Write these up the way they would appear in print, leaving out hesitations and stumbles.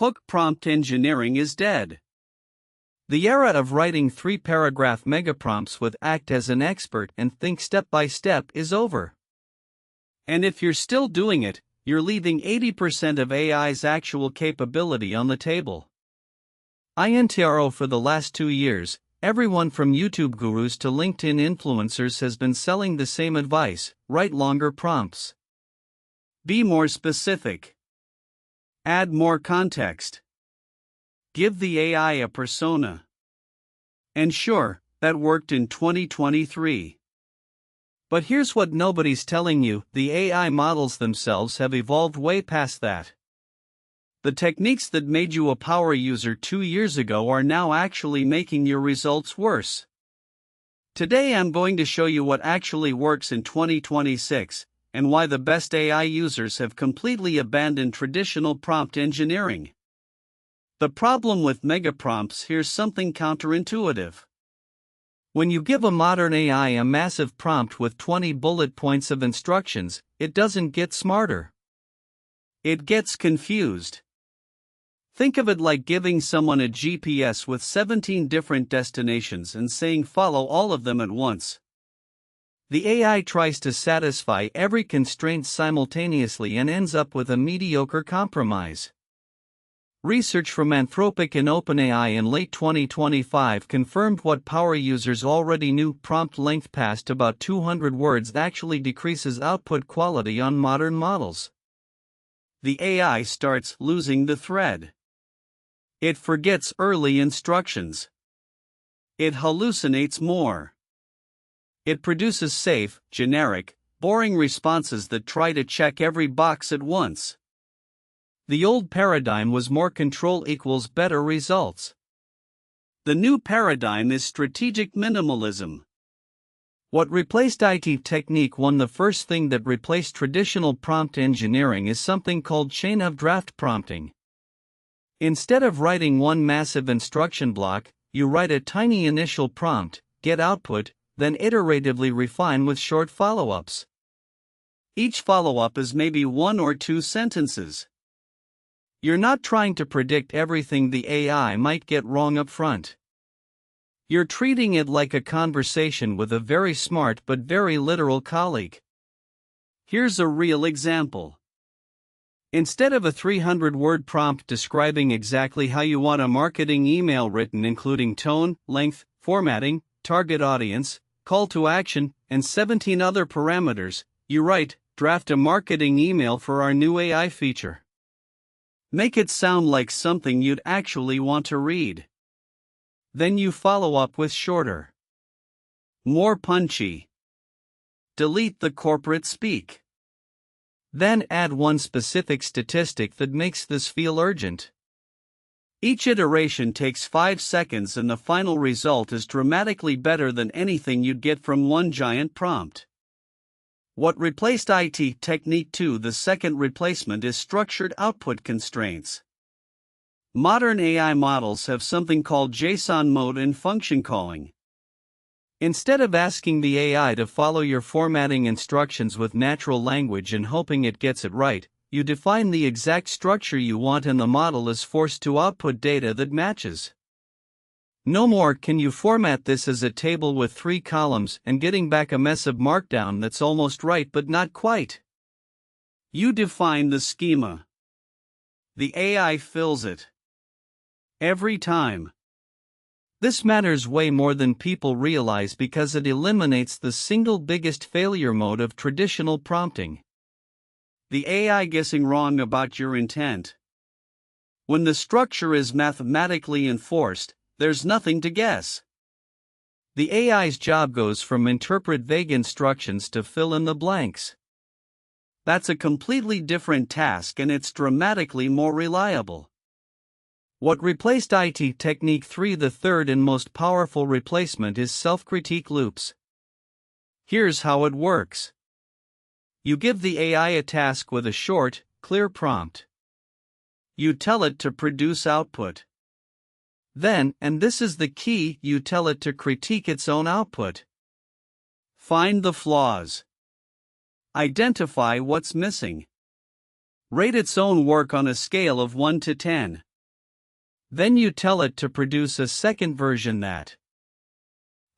Hook prompt engineering is dead. The era of writing 3-paragraph megaprompts with act as an expert and think step by step is over. And if you're still doing it, you're leaving 80% of AI's actual capability on the table. INTRO for the last 2 years, everyone from YouTube gurus to LinkedIn influencers has been selling the same advice: write longer prompts. Be more specific. Add more context. Give the AI a persona. And sure, that worked in 2023. But here's what nobody's telling you: the AI models themselves have evolved way past that. The techniques that made you a power user 2 years ago are now actually making your results worse. Today I'm going to show you what actually works in 2026, and why the best AI users have completely abandoned traditional prompt engineering. The problem with megaprompts: here's something counterintuitive. When you give a modern AI a massive prompt with 20 bullet points of instructions, it doesn't get smarter. It gets confused. Think of it like giving someone a GPS with 17 different destinations and saying follow all of them at once. The AI tries to satisfy every constraint simultaneously and ends up with a mediocre compromise. Research from Anthropic and OpenAI in late 2025 confirmed what power users already knew: prompt length past about 200 words actually decreases output quality on modern models. The AI starts losing the thread. It forgets early instructions. It hallucinates more. It produces safe, generic, boring responses that try to check every box at once. The old paradigm was more control equals better results. The new paradigm is strategic minimalism. What replaced IT technique one? The first thing that replaced traditional prompt engineering is something called chain of draft prompting. Instead of writing one massive instruction block, you write a tiny initial prompt, get output, then iteratively refine with short follow-ups. Each follow-up is maybe 1 or 2 sentences. You're not trying to predict everything the AI might get wrong up front. You're treating it like a conversation with a very smart but very literal colleague. Here's a real example. Instead of a 300-word prompt describing exactly how you want a marketing email written, including tone, length, formatting, target audience, call to action, and 17 other parameters, you write, draft a marketing email for our new AI feature. Make it sound like something you'd actually want to read. Then you follow up with shorter, more punchy. Delete the corporate speak. Then add one specific statistic that makes this feel urgent. Each iteration takes 5 seconds and the final result is dramatically better than anything you'd get from one giant prompt. What replaced IT technique 2? The second replacement is structured output constraints. Modern AI models have something called JSON mode in function calling. Instead of asking the AI to follow your formatting instructions with natural language and hoping it gets it right, you define the exact structure you want and the model is forced to output data that matches. No more can you format this as a table with 3 columns and getting back a mess of markdown that's almost right but not quite. You define the schema. The AI fills it. Every time. This matters way more than people realize because it eliminates the single biggest failure mode of traditional prompting: the AI guessing wrong about your intent. When the structure is mathematically enforced, there's nothing to guess. The AI's job goes from interpret vague instructions to fill in the blanks. That's a completely different task and it's dramatically more reliable. What replaced IT technique 3? The third and most powerful replacement is self-critique loops. Here's how it works. You give the AI a task with a short, clear prompt. You tell it to produce output. Then, and this is the key, you tell it to critique its own output. Find the flaws. Identify what's missing. Rate its own work on a scale of 1 to 10. Then you tell it to produce a second version that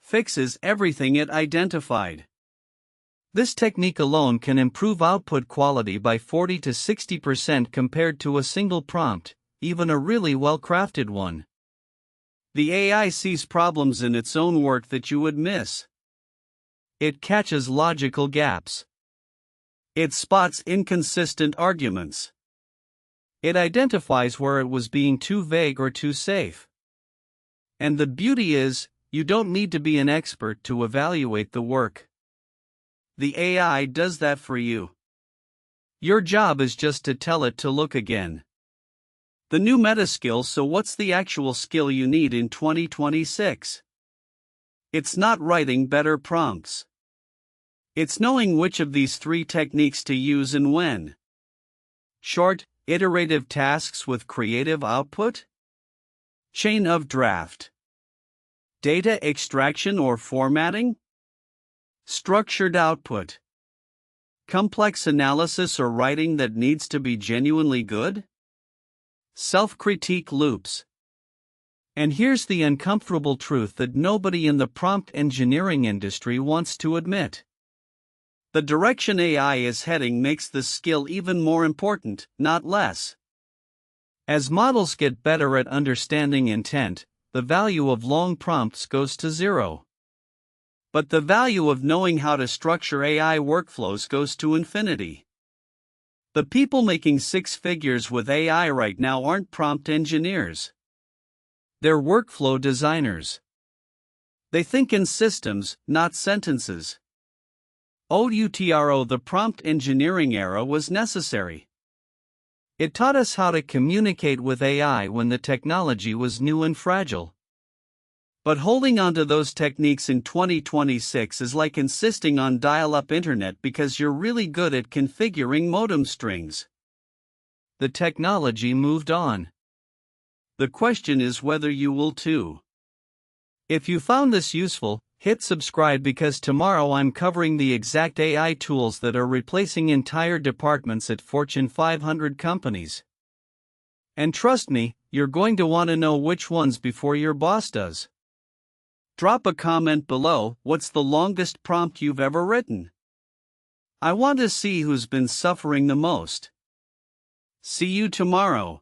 fixes everything it identified. This technique alone can improve output quality by 40 to 60% compared to a single prompt, even a really well-crafted one. The AI sees problems in its own work that you would miss. It catches logical gaps. It spots inconsistent arguments. It identifies where it was being too vague or too safe. And the beauty is, you don't need to be an expert to evaluate the work. The AI does that for you. Your job is just to tell it to look again. The new meta skill. So what's the actual skill you need in 2026? It's not writing better prompts. It's knowing which of these three techniques to use and when. Short, iterative tasks with creative output? Chain of draft. Data extraction or formatting? Structured output. Complex analysis or writing that needs to be genuinely good? Self-critique loops. And here's the uncomfortable truth that nobody in the prompt engineering industry wants to admit. The direction AI is heading makes this skill even more important, not less. As models get better at understanding intent, the value of long prompts goes to zero. But the value of knowing how to structure AI workflows goes to infinity. The people making six figures with AI right now aren't prompt engineers. They're workflow designers. They think in systems, not sentences. The prompt engineering era was necessary. It taught us how to communicate with AI when the technology was new and fragile. But holding on to those techniques in 2026 is like insisting on dial-up internet because you're really good at configuring modem strings. The technology moved on. The question is whether you will too. If you found this useful, hit subscribe because tomorrow I'm covering the exact AI tools that are replacing entire departments at Fortune 500 companies. And trust me, you're going to want to know which ones before your boss does. Drop a comment below. What's the longest prompt you've ever written? I want to see who's been suffering the most. See you tomorrow.